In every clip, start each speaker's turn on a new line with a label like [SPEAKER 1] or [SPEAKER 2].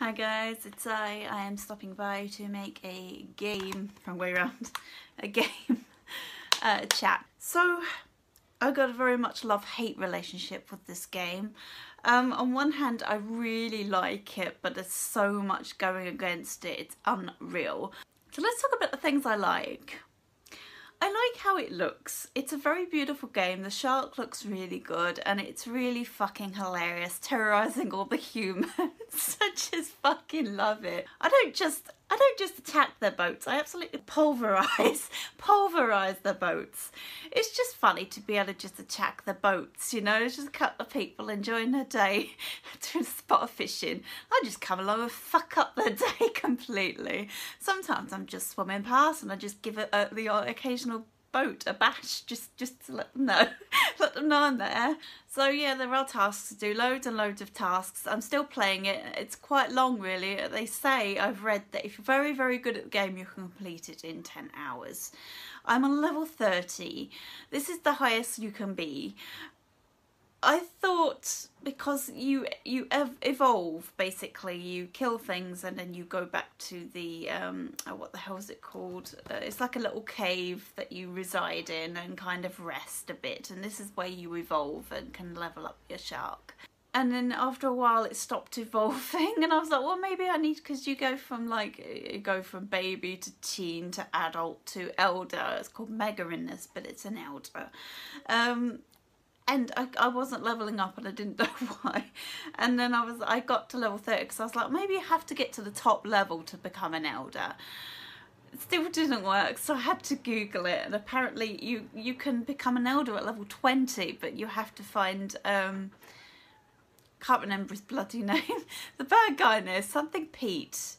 [SPEAKER 1] Hi guys, it's I am stopping by to make a game, wrong way around, a game chat. So I got a very much love-hate relationship with this game. On one hand I really like it, but there's so much going against it, it's unreal. So let's talk about the things I like. I like how it looks. It's a very beautiful game. The shark looks really good and it's really fucking hilarious, terrorizing all the humans. I just fucking love it. I don't just attack their boats. I absolutely pulverize their boats. It's just funny to be able to just attack the boats, you know. It's just a couple of people enjoying their day doing a spot of fishing. I just come along and fuck up their day completely. Sometimes I'm just swimming past and I just give it the occasional boat a bash just to let them know I'm there. So yeah, there are tasks to do, loads and loads of tasks. I'm still playing it. It's quite long really. They say, I've read that if you're very, very good at the game, you can complete it in 10 hours. I'm on level 30. This is the highest you can be. I thought because you evolve, basically you kill things and then you go back to the what the hell is it called, it's like a little cave that you reside in and kind of rest a bit, and this is where you evolve and can level up your shark. And then after a while it stopped evolving and I was like, well, maybe I need, because you go from baby to teen to adult to elder. It's called mega in this, but it's an elder. And I wasn't leveling up and I didn't know why. And then I got to level 30 because I was like, maybe you have to get to the top level to become an elder. It still didn't work, so I had to Google it, and apparently you can become an elder at level 20, but you have to find, can't remember his bloody name, the bad guy in there, something Pete.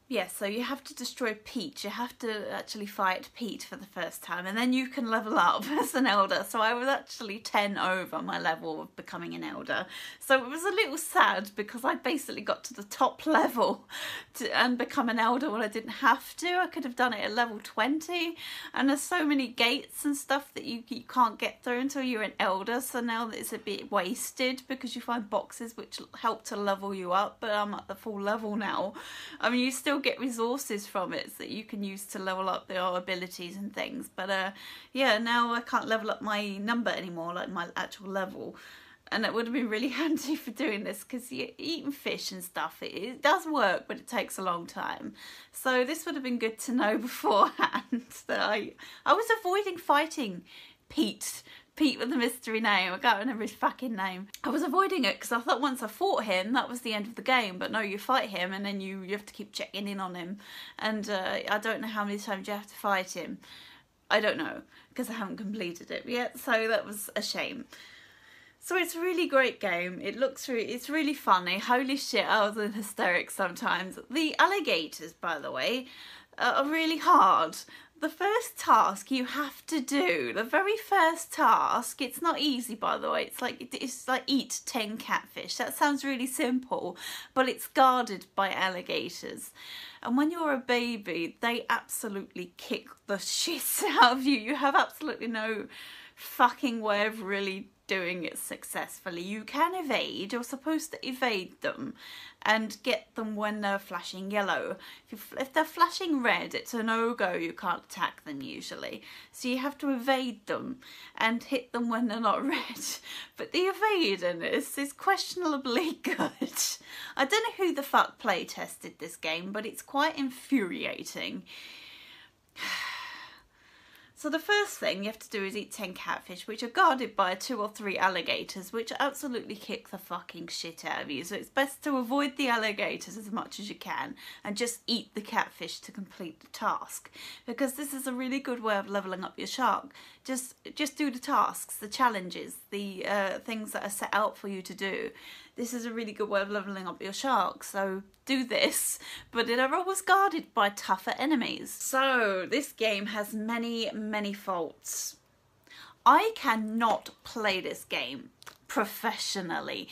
[SPEAKER 1] Yeah, so you have to destroy Pete. You have to actually fight Pete for the first time and then you can level up as an elder. So I was actually 10 over my level of becoming an elder. So it was a little sad because I basically got to the top level and become an elder when I didn't have to. I could have done it at level 20, and there's so many gates and stuff that you can't get through until you're an elder. So now it's a bit wasted because you find boxes which help to level you up, but I'm at the full level now. I mean, you still get resources from it that you can use to level up your abilities and things, but yeah, now I can't level up my number anymore, like my actual level, and it would have been really handy for doing this because you're eating fish and stuff. It does work, but it takes a long time, so this would have been good to know beforehand. That I was avoiding fighting Pete with the mystery name. I can't remember his fucking name. I was avoiding it because I thought once I fought him that was the end of the game, but no, you fight him and then you have to keep checking in on him, and I don't know how many times you have to fight him. I don't know because I haven't completed it yet, so that was a shame. So it's a really great game. It's really funny. Holy shit, I was in hysterics sometimes. The alligators, by the way, are really hard. The first task you have to do, the very first task, it's not easy, by the way. It's like eat 10 catfish. That sounds really simple, but it's guarded by alligators. And when you're a baby, they absolutely kick the shit out of you. You have absolutely no fucking way of really doing it successfully. You can evade. You're supposed to evade them and get them when they're flashing yellow. If they're flashing red, it's a no-go. You can't attack them usually, so you have to evade them and hit them when they're not red. But the evade in this is questionably good. I don't know who the fuck play tested this game, but it's quite infuriating. So the first thing you have to do is eat 10 catfish, which are guarded by 2 or 3 alligators, which absolutely kick the fucking shit out of you. So it's best to avoid the alligators as much as you can and just eat the catfish to complete the task, because this is a really good way of leveling up your shark. Just do the tasks, the challenges, the things that are set out for you to do. This is a really good way of leveling up your shark, so do this, but they're always guarded by tougher enemies. So this game has many faults. I cannot play this game professionally.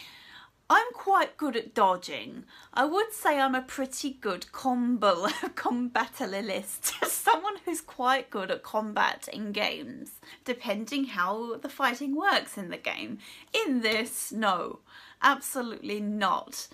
[SPEAKER 1] I'm quite good at dodging. I would say I'm a pretty good combatalist. Someone who's quite good at combat in games, depending how the fighting works in the game. In this, no, absolutely not.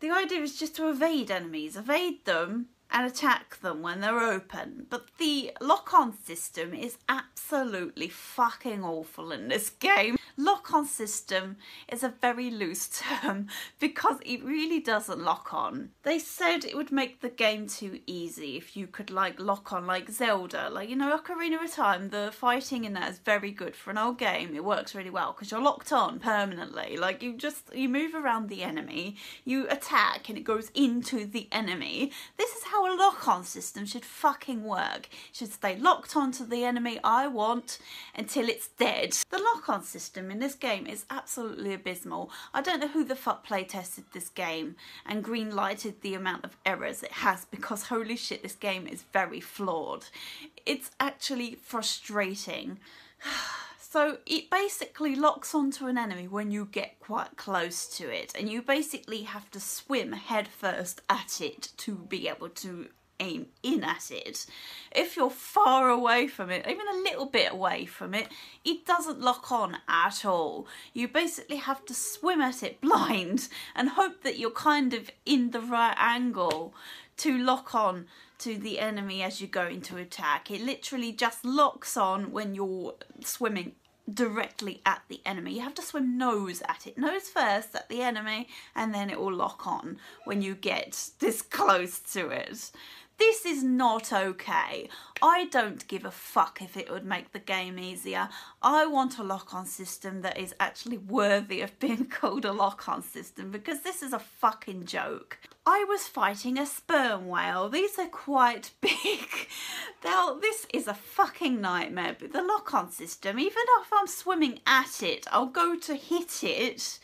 [SPEAKER 1] The idea is just to evade enemies, evade them and attack them when they're open. But the lock-on system is absolutely fucking awful in this game. Lock-on system is a very loose term because it really doesn't lock on. They said it would make the game too easy if you could like lock on like Zelda. Like, you know, Ocarina of Time, the fighting in that is very good for an old game. It works really well because you're locked on permanently. Like you move around the enemy, you attack and it goes into the enemy. This is how a lock-on system should fucking work. It should stay locked onto the enemy I want until it's dead. The lock-on system in this game is absolutely abysmal. I don't know who the fuck playtested this game and green-lighted the amount of errors it has, because holy shit, this game is very flawed. It's actually frustrating. So it basically locks onto an enemy when you get quite close to it, and you basically have to swim headfirst at it to be able to aim in at it. If you're far away from it, even a little bit away from it, it doesn't lock on at all. You basically have to swim at it blind and hope that you're kind of in the right angle to lock on to the enemy as you go into attack. It literally just locks on when you're swimming directly at the enemy. You have to swim nose at it, nose first at the enemy, and then it will lock on when you get this close to it. This is not okay. I don't give a fuck if it would make the game easier. I want a lock-on system that is actually worthy of being called a lock-on system, because this is a fucking joke. I was fighting a sperm whale. These are quite big. Now, this is a fucking nightmare, but the lock-on system, even if I'm swimming at it, I'll go to hit it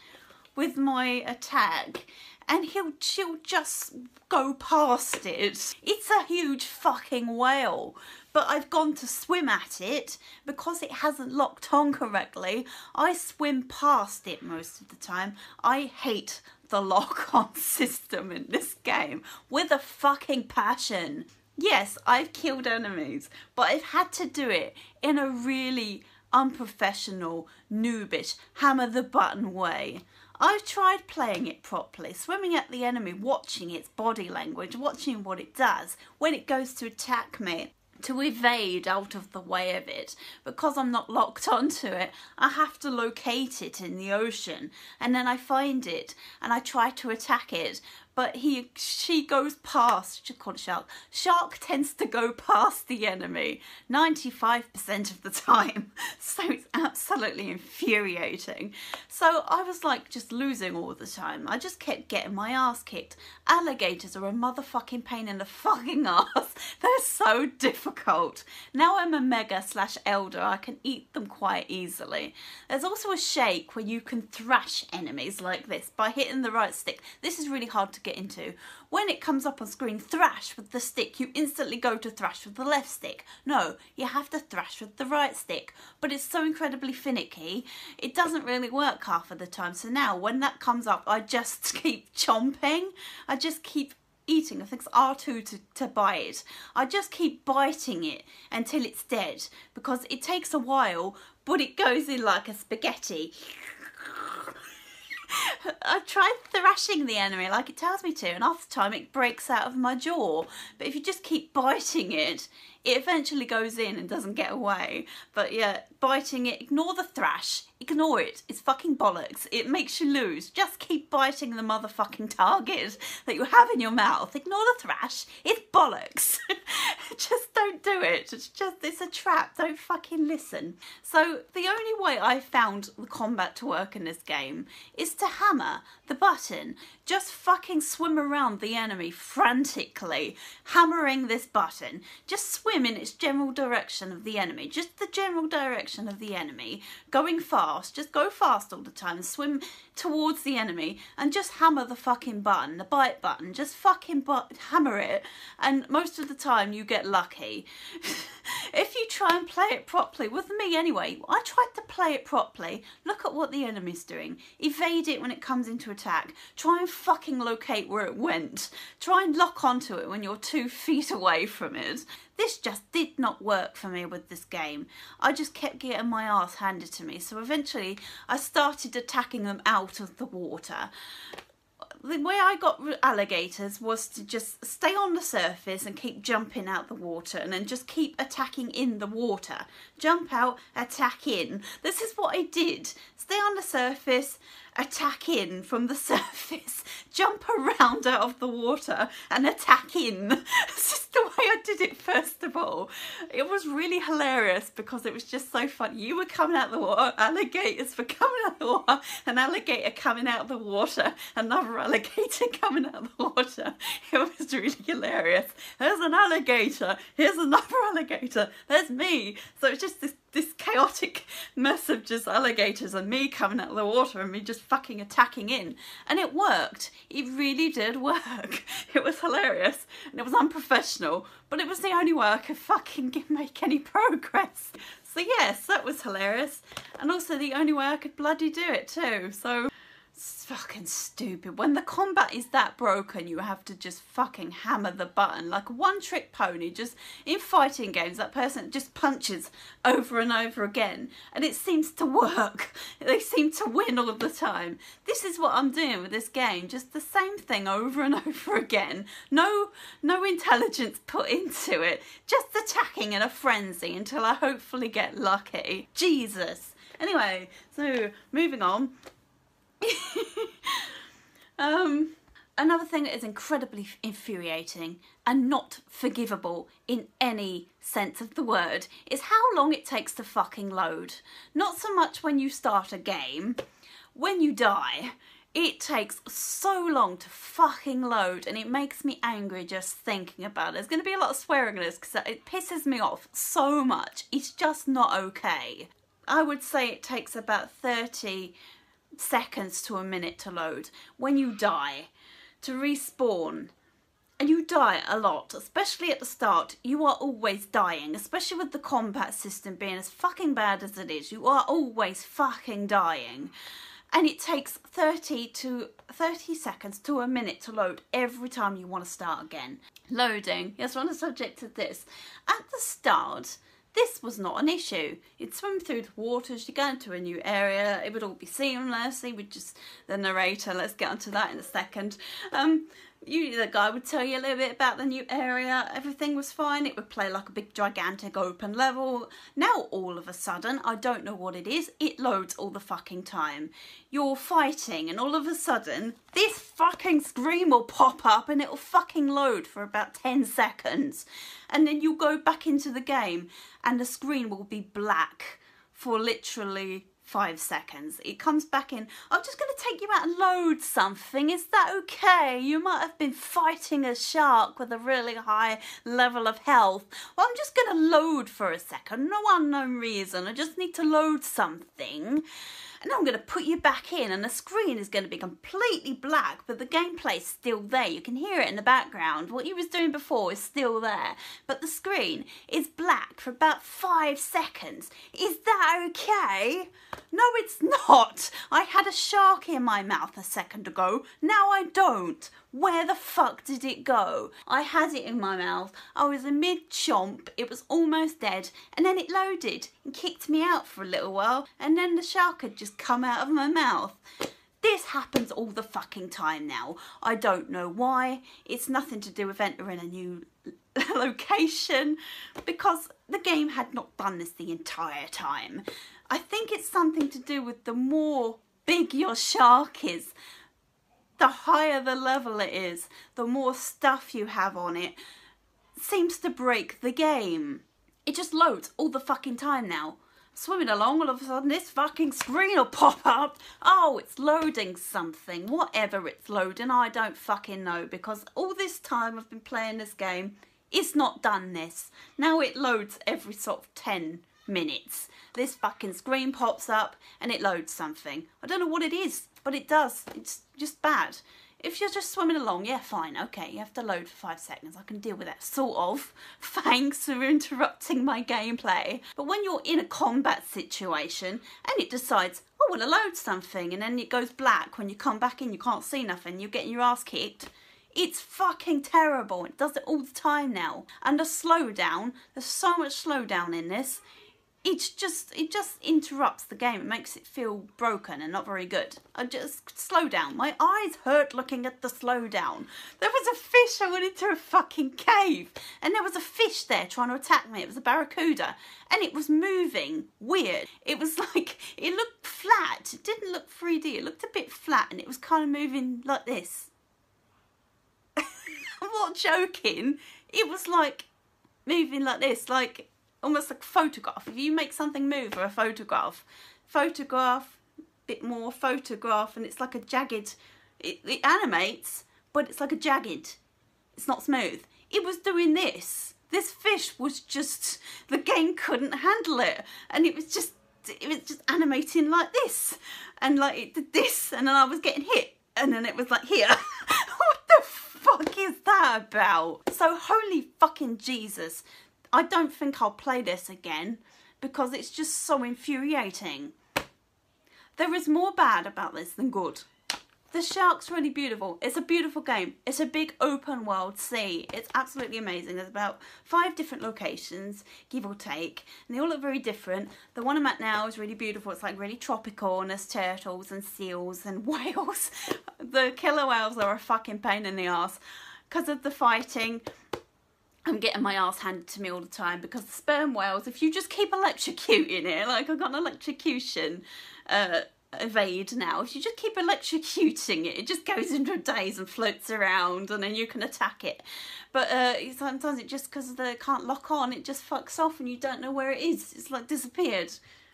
[SPEAKER 1] with my attack and she'll just go past it. It's a huge fucking whale, but I've gone to swim at it because it hasn't locked on correctly. I swim past it most of the time. I hate the lock-on system in this game with a fucking passion. Yes, I've killed enemies, but I've had to do it in a really unprofessional, noobish, hammer the button way. I've tried playing it properly, swimming at the enemy, watching its body language, watching what it does when it goes to attack me, to evade out of the way of it. Because I'm not locked onto it, I have to locate it in the ocean, and then I find it and I try to attack it, but she goes past. She called shark. Shark tends to go past the enemy 95% of the time, so it's absolutely infuriating. So I was like just losing all the time. I just kept getting my ass kicked. Alligators are a motherfucking pain in the fucking ass. They're so difficult. Now I'm a mega / elder, I can eat them quite easily. There's also a shake where you can thrash enemies like this by hitting the right stick. This is really hard to get into. When it comes up on screen, thrash with the stick, you instantly go to thrash with the left stick. No, you have to thrash with the right stick, but it's so incredibly finicky, it doesn't really work half of the time. So now when that comes up, I just keep chomping. I just keep eating. I think it's R2 to bite. I just keep biting it until it's dead, because it takes a while, but it goes in like a spaghetti. I've tried thrashing the enemy like it tells me to, and half the time it breaks out of my jaw. But if you just keep biting it, it eventually goes in and doesn't get away. But yeah, biting it, ignore the thrash, ignore it, it's fucking bollocks. It makes you lose. Just keep biting the motherfucking target that you have in your mouth. Ignore the thrash, it's bollocks. Just don't do it. It's a trap, don't fucking listen. So the only way I found the combat to work in this game is to hammer the button. Just fucking swim around the enemy frantically, hammering this button. Just swim in its general direction of the enemy, just the general direction of the enemy, going fast. Just go fast all the time, swim towards the enemy and just hammer the fucking button, the bite button. Just fucking hammer it, and most of the time you get lucky. If you try and play it properly, with me anyway, I tried to play it properly. Look at what the enemy's doing. Evade it when it comes into attack. Try and fucking locate where it went. Try and lock onto it when you're 2 feet away from it. This just did not work for me with this game. I just kept getting my ass handed to me. So eventually I started attacking them out of the water. The way I got alligators was to just stay on the surface and keep jumping out the water, and then just keep attacking in the water. Jump out, attack in. This is what I did. Stay on the surface, attack in from the surface, jump around out of the water and attack in. This is the way I did it first of all. It was really hilarious because it was just so fun. You were coming out of the water, alligators were coming out of the water, an alligator coming out of the water, another alligator coming out of the water. It was really hilarious. There's an alligator, here's another alligator, there's me. So it's just this chaotic mess of just alligators and me coming out of the water and me just fucking attacking in. And it worked. It really did work. It was hilarious and it was unprofessional, but it was the only way I could fucking make any progress. So yes, that was hilarious. And also the only way I could bloody do it too. So it's fucking stupid. When the combat is that broken, you have to just fucking hammer the button like a one-trick pony. Just in fighting games, that person just punches over and over again, and it seems to work. They seem to win all the time. This is what I'm doing with this game. Just the same thing over and over again. No intelligence put into it. Just attacking in a frenzy until I hopefully get lucky. Jesus. Anyway, so moving on. Another thing that is incredibly infuriating and not forgivable in any sense of the word is how long it takes to fucking load. Not so much when you start a game, when you die, it takes so long to fucking load, and it makes me angry just thinking about it. There's going to be a lot of swearing in this because it pisses me off so much. It's just not okay. I would say it takes about 30 seconds to a minute to load when you die, to respawn. And you die a lot, especially at the start. You are always dying, especially with the combat system being as fucking bad as it is. You are always fucking dying. And it takes 30 seconds to a minute to load every time you want to start again. Loading. Yes, we're on the subject of this. At the start, this was not an issue. You'd swim through the waters, you go into a new area, it would all be seamless. It would just, the narrator, let's get onto that in a second. The guy would tell you a little bit about the new area, everything was fine, it would play like a big gigantic open level. Now all of a sudden, I don't know what it is, it loads all the fucking time. You're fighting and all of a sudden, this fucking screen will pop up and it'll fucking load for about 10 seconds. And then you'll go back into the game and the screen will be black for literally 5 seconds. It comes back in. I'm just going to take you out and load something. Is that okay? You might have been fighting a shark with a really high level of health. Well, I'm just going to load for a second. No unknown reason. I just need to load something. And I'm going to put you back in and the screen is going to be completely black, but the gameplay's still there. You can hear it in the background. What you was doing before is still there, but the screen is black for about 5 seconds. Is that okay? No, it's not. I had a shark in my mouth a second ago. Now I don't. Where the fuck did it go? I had it in my mouth. I was in mid-chomp. It was almost dead. And then it loaded and kicked me out for a little while. And then the shark had just come out of my mouth. This happens all the fucking time now. I don't know why. It's nothing to do with entering a new location, because the game had not done this the entire time. I think it's something to do with the more big your shark is, the higher the level it is, the more stuff you have on it, seems to break the game. It just loads all the fucking time now. Swimming along, all of a sudden this fucking screen will pop up. Oh, it's loading something. Whatever it's loading, I don't fucking know, because all this time I've been playing this game, it's not done this. Now it loads every sort of 10 minutes. This fucking screen pops up and it loads something. I don't know what it is, but it does. It's just bad. If you're just swimming along, yeah, fine, okay, you have to load for 5 seconds. I can deal with that, sort of. Thanks for interrupting my gameplay. But when you're in a combat situation and it decides, I want to load something, and then it goes black, when you come back in you can't see nothing, you're getting your ass kicked, it's fucking terrible. It does it all the time now. And the slowdown, there's so much slowdown in this. it just interrupts the game. It makes it feel broken and not very good. I just slow down. My eyes hurt looking at the slowdown. There was a fish. I went into a fucking cave and there was a fish there trying to attack me. It was a barracuda and it was moving weird. It was like, it looked flat. It didn't look 3D. It looked a bit flat and it was kind of moving like this. I'm not joking. It was like moving like this, like almost like a photograph. If you make something move or a photograph, bit more photograph, and it's like a jagged, it animates, but it's like a jagged, it's not smooth. It was doing this. This fish was just, the game couldn't handle it, and it was just animating like this, and like it did this, and then I was getting hit, and then it was like here. What the fuck is that about? So holy fucking Jesus. I don't think I'll play this again because it's just so infuriating. There is more bad about this than good. The shark's really beautiful. It's a beautiful game. It's a big open world sea. It's absolutely amazing. There's about 5 different locations, give or take, and they all look very different. The one I'm at now is really beautiful. It's like really tropical, and there's turtles and seals and whales. The killer whales are a fucking pain in the ass because of the fighting. I'm getting my ass handed to me all the time because the sperm whales, if you just keep electrocuting it, like I've got an electrocution evade now, if you just keep electrocuting it, it just goes into a daze and floats around and then you can attack it. But sometimes it just, because they can't lock on, it just fucks off and you don't know where it is. It's like disappeared.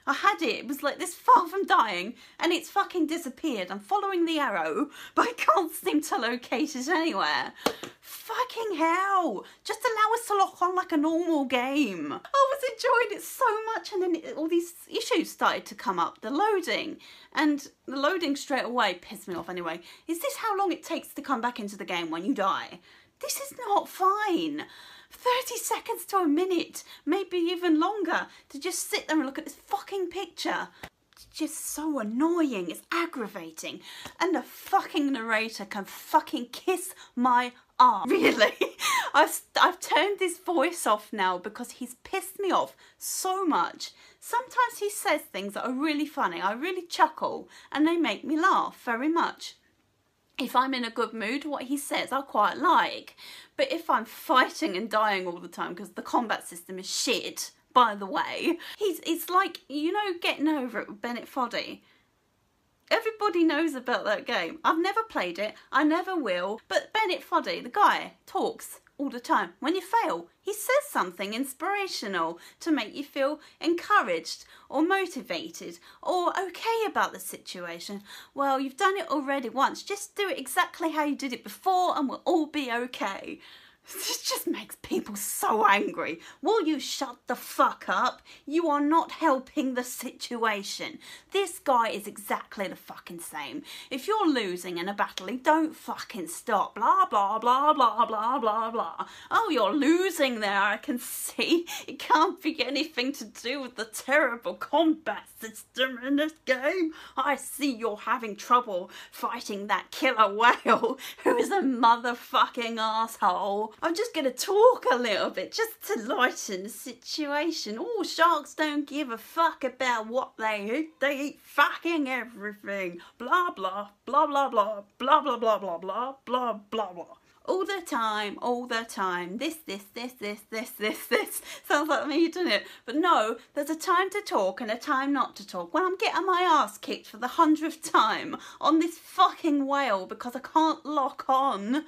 [SPEAKER 1] I had it. It was like this far from dying and it's fucking disappeared. I'm following the arrow, but I can't seem to locate it anywhere. Fucking hell. Just allow us to lock on like a normal game. I was enjoying it so much, and then all these issues started to come up. The loading. And the loading straight away pissed me off anyway. Is this how long it takes to come back into the game when you die? This is not fine. 30 seconds to a minute, maybe even longer, to just sit there and look at this fucking picture. It's just so annoying, it's aggravating. And the fucking narrator can fucking kiss my ass. Really? I've turned his voice off now because he's pissed me off so much. Sometimes he says things that are really funny, I really chuckle, and they make me laugh very much. If I'm in a good mood, what he says I quite like. But if I'm fighting and dying all the time because the combat system is shit, by the way, it's like, you know, Getting Over It with Bennett Foddy. Everybody knows about that game. I've never played it, I never will, but Bennett Foddy, the guy, talks all the time. When you fail, he says something inspirational to make you feel encouraged or motivated or okay about the situation. Well, you've done it already once, just do it exactly how you did it before and we'll all be okay. This just makes people so angry. Will you shut the fuck up? You are not helping the situation. This guy is exactly the fucking same. If you're losing in a battle, don't fucking stop. Blah, blah, blah, blah, blah, blah, blah. Oh, you're losing there, I can see. It can't be anything to do with the terrible combat system in this game. I see you're having trouble fighting that killer whale who is a motherfucking asshole. I'm just going to talk a little bit just to lighten the situation. Oh, sharks don't give a fuck about what they eat. They eat fucking everything. Blah, blah, blah, blah, blah, blah, blah, blah, blah, blah, blah, blah, blah. All the time, all the time. This. Sounds like me, doesn't it? But no, there's a time to talk and a time not to talk. When I'm getting my ass kicked for the 100th time on this fucking whale because I can't lock on,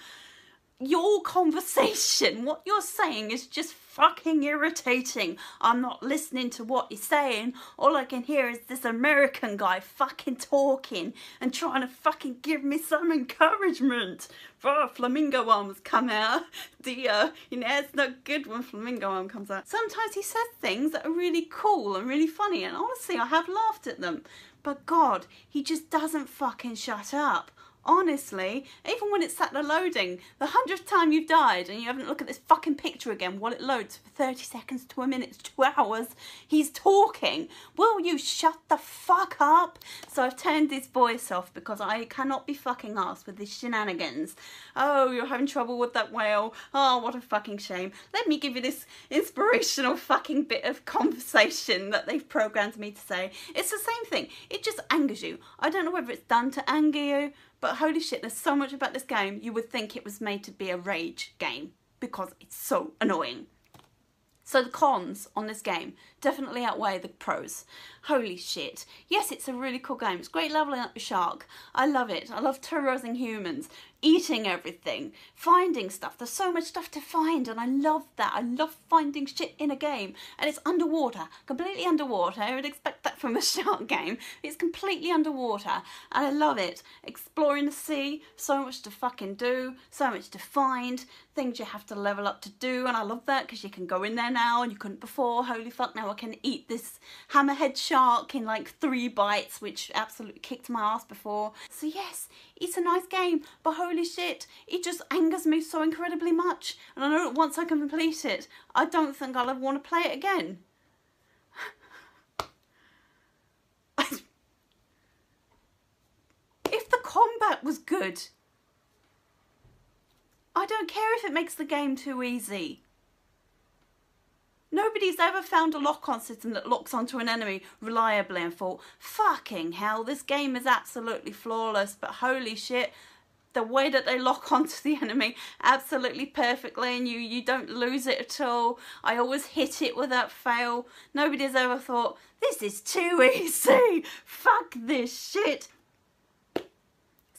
[SPEAKER 1] your conversation, what you're saying is just fucking irritating. I'm not listening to what you're saying. All I can hear is this American guy fucking talking and trying to fucking give me some encouragement. Oh, flamingo arms come out. It's not good when flamingo arm comes out. Sometimes he says things that are really cool and really funny, and honestly I have laughed at them. But God, he just doesn't fucking shut up. Honestly, even when it's sat there loading, the 100th time you've died and you haven't looked at this fucking picture again while it loads for 30 seconds to a minute to 2 hours, he's talking. Will you shut the fuck up? So I've turned his voice off because I cannot be fucking arsed with these shenanigans. Oh, you're having trouble with that whale. Oh, what a fucking shame. Let me give you this inspirational fucking bit of conversation that they've programmed me to say. It's the same thing. It just angers you. I don't know whether it's done to anger you, but holy shit, there's so much about this game you would think it was made to be a rage game because it's so annoying. So the cons on this game definitely outweigh the pros. Holy shit. Yes, it's a really cool game. It's great leveling up your shark. I love it. I love terrorizing humans, eating everything, finding stuff. There's so much stuff to find and I love that. I love finding shit in a game. And it's underwater, completely underwater. I would expect that from a shark game. It's completely underwater and I love it. Exploring the sea, so much to fucking do, so much to find, things you have to level up to do, and I love that because you can go in there now and you couldn't before. Holy fuck, now I can eat this hammerhead shark in like 3 bites, which absolutely kicked my ass before. So yes, it's a nice game, but holy shit, it just angers me so incredibly much. And I know that once I can complete it, I don't think I'll ever want to play it again. If the combat was good, I don't care if it makes the game too easy. Nobody's ever found a lock-on system that locks onto an enemy reliably and thought, fucking hell, this game is absolutely flawless, but holy shit, the way that they lock onto the enemy absolutely perfectly and you don't lose it at all. I always hit it without fail. Nobody's ever thought, this is too easy, fuck this shit.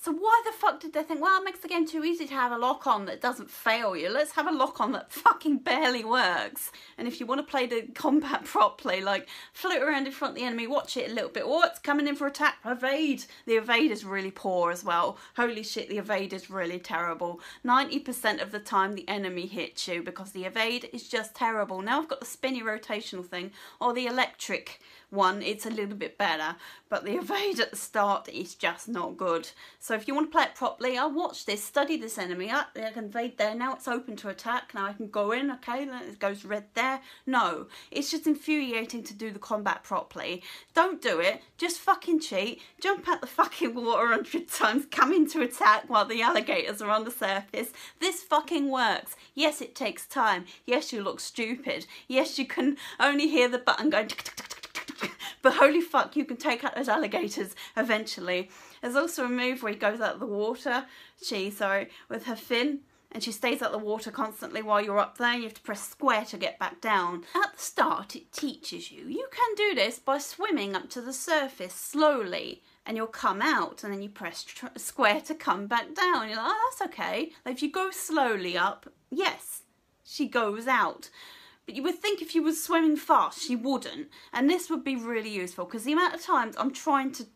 [SPEAKER 1] So why the fuck did they think, well, it makes the game too easy to have a lock-on that doesn't fail you. Let's have a lock-on that fucking barely works. And if you want to play the combat properly, like float around in front of the enemy, watch it a little bit. Oh, it's coming in for attack, evade. The evade is really poor as well. Holy shit, the evade is really terrible. 90% of the time the enemy hits you because the evade is just terrible. Now I've got the spinny rotational thing, or the electric one, it's a little bit better, but the evade at the start is just not good. So if you want to play it properly, I'll watch this, study this enemy. I can evade there, now it's open to attack, now I can go in, okay, it goes red there. No, it's just infuriating to do the combat properly. Don't do it, just fucking cheat, jump out the fucking water 100 times, come into attack while the alligators are on the surface. This fucking works. Yes, it takes time. Yes, you look stupid. Yes, you can only hear the button going tick, tick, tick, tick, tick, tick. But holy fuck, you can take out those alligators eventually. There's also a move where he goes out of the water, with her fin, and she stays out the water constantly while you're up there. You have to press square to get back down. At the start, it teaches you. You can do this by swimming up to the surface slowly, and you'll come out, and then you press square to come back down. You're like, oh, that's okay. Like, if you go slowly up, yes, she goes out. But you would think if you were swimming fast, she wouldn't. And this would be really useful because the amount of times I'm trying to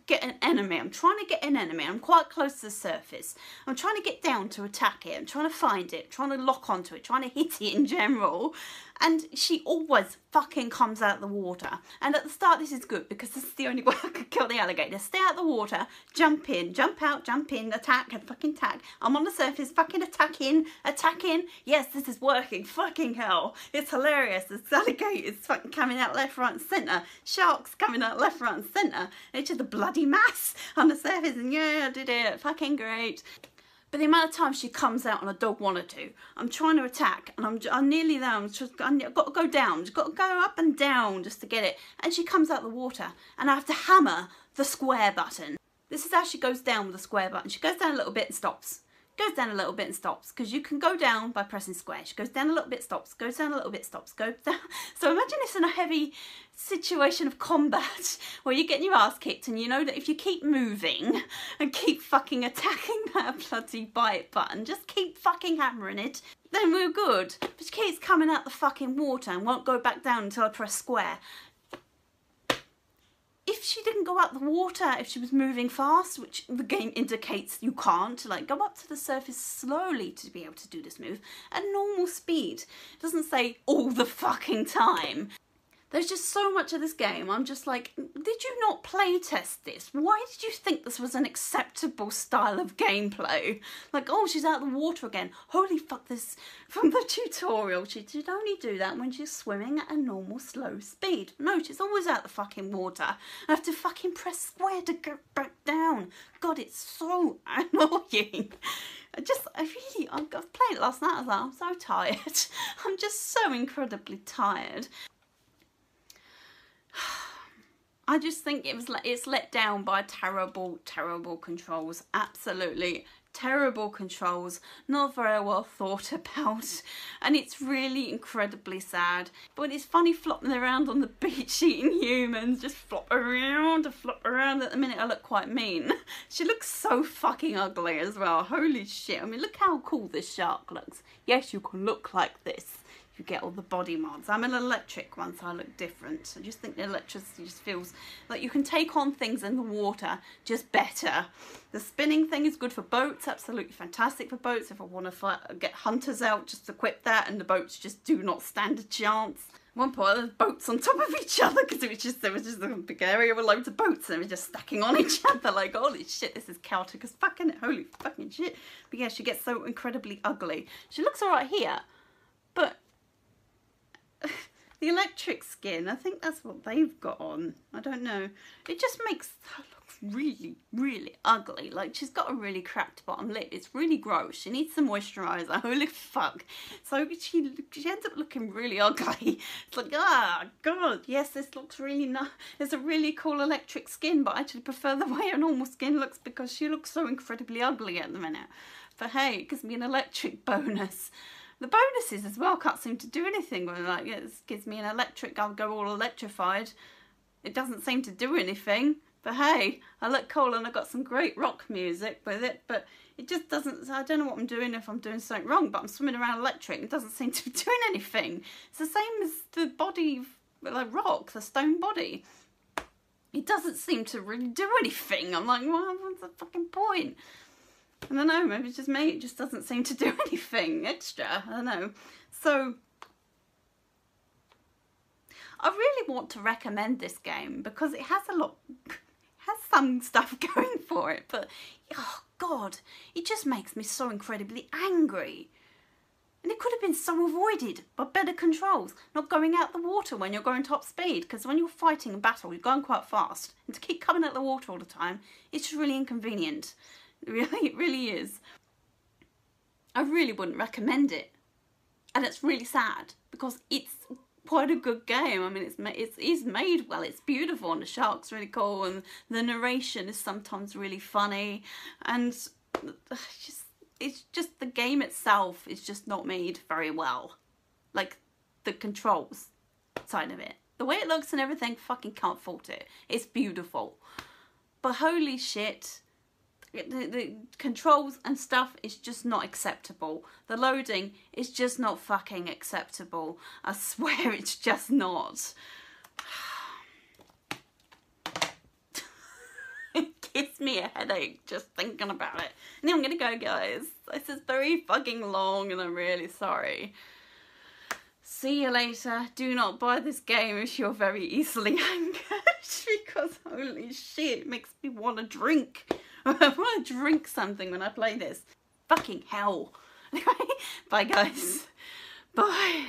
[SPEAKER 1] get an enemy, I'm quite close to the surface. I'm trying to get down to attack it. I'm trying to find it, trying to lock onto it, trying to hit it in general. And she always fucking comes out of the water. And at the start, this is good because this is the only way I could kill the alligator. Stay out of the water, jump in, jump out, jump in, attack, and fucking attack. I'm on the surface, fucking attacking. Yes, this is working. Fucking hell. It's hilarious. There's alligators fucking coming out left, right, and centre. Sharks coming out left, right, and centre. And it's just a bloody mass on the surface. And yeah, I did it. Fucking great. But the amount of times she comes out and I don't want her to. I'm trying to attack and I'm nearly there. I've got to go down. I've got to go up and down just to get it. And she comes out of the water and I have to hammer the square button. This is how she goes down with the square button. She goes down a little bit and stops. Goes down a little bit and stops, because you can go down by pressing square. She goes down a little bit, stops, goes down a little bit, stops, goes down. So imagine this in a heavy situation of combat where you're getting your ass kicked and you know that if you keep moving and keep fucking attacking that bloody bite button, just keep fucking hammering it, then we're good. But she keeps coming out the fucking water and won't go back down until I press square. If she didn't go out the water, if she was moving fast, which the game indicates you can't, like go up to the surface slowly to be able to do this move at normal speed. It doesn't say all the fucking time. There's just so much of this game. I'm just like, did you not play test this? Why did you think this was an acceptable style of gameplay? Like, oh, she's out of the water again. Holy fuck, this from the tutorial. She should only do that when she's swimming at a normal slow speed. No, she's always out the fucking water. I have to fucking press square to go back down. God, it's so annoying. I've played it last night. I was like, I'm so tired. I'm just so incredibly tired. I just think it's let down by terrible, terrible controls. Absolutely terrible controls. Not very well thought about. And it's really incredibly sad. But it's funny flopping around on the beach eating humans. Just flop around and flop around. At the minute I look quite mean. She looks so fucking ugly as well. Holy shit. I mean, look how cool this shark looks. Yes, you can look like this. You get all the body mods. I'm an electric one, so I look different. I just think the electricity just feels like you can take on things in the water just better. The spinning thing is good for boats, absolutely fantastic for boats. If I want to get hunters out, just equip that, and the boats just do not stand a chance. At one point, there's boats on top of each other because there was just a big area with loads of boats and they were just stacking on each other. Like, holy shit, this is chaotic as fucking holy fucking shit. But yeah, she gets so incredibly ugly. She looks alright here, but the electric skin, I think that's what they've got on. I don't know. It just makes her look really, really ugly. Like, she's got a really cracked bottom lip. It's really gross. She needs some moisturiser. Holy fuck. So she ends up looking really ugly. It's like, ah, God, yes, this looks really nice. It's a really cool electric skin, but I actually prefer the way her normal skin looks because she looks so incredibly ugly at the minute. But hey, it gives me an electric bonus. The bonuses as well can't seem to do anything. Like, it gives me an electric, I'll go all electrified. It doesn't seem to do anything. But hey, I look cool and I've got some great rock music with it. But it just doesn't, I don't know what I'm doing if I'm doing something wrong. But I'm swimming around electric. It doesn't seem to be doing anything. It's the same as the body, like rock, the stone body. It doesn't seem to really do anything. I'm like, well, what's the fucking point? I don't know, maybe it's just me, it just doesn't seem to do anything extra, I don't know. So, I really want to recommend this game because it has some stuff going for it, but, oh God, it just makes me so incredibly angry. And it could have been so avoided by better controls, not going out the water when you're going top speed, because when you're fighting a battle, you're going quite fast, and to keep coming out the water all the time, it's just really inconvenient. It really is. I really wouldn't recommend it, and it's really sad because it's quite a good game. I mean, it is made well. It's beautiful, and the shark's really cool, and the narration is sometimes really funny, and it's just the game itself is just not made very well. Like the controls side of it, the way it looks and everything, fucking can't fault it. It's beautiful, but holy shit. The controls and stuff is just not acceptable. The loading is just not fucking acceptable. I swear it's just not. It gives me a headache just thinking about it. And I'm gonna go, guys. This is very fucking long and I'm really sorry. See you later. Do not buy this game if you're very easily angered because holy shit, it makes me want to drink. I want to drink something when I play this. Fucking hell. Anyway, bye guys. Bye.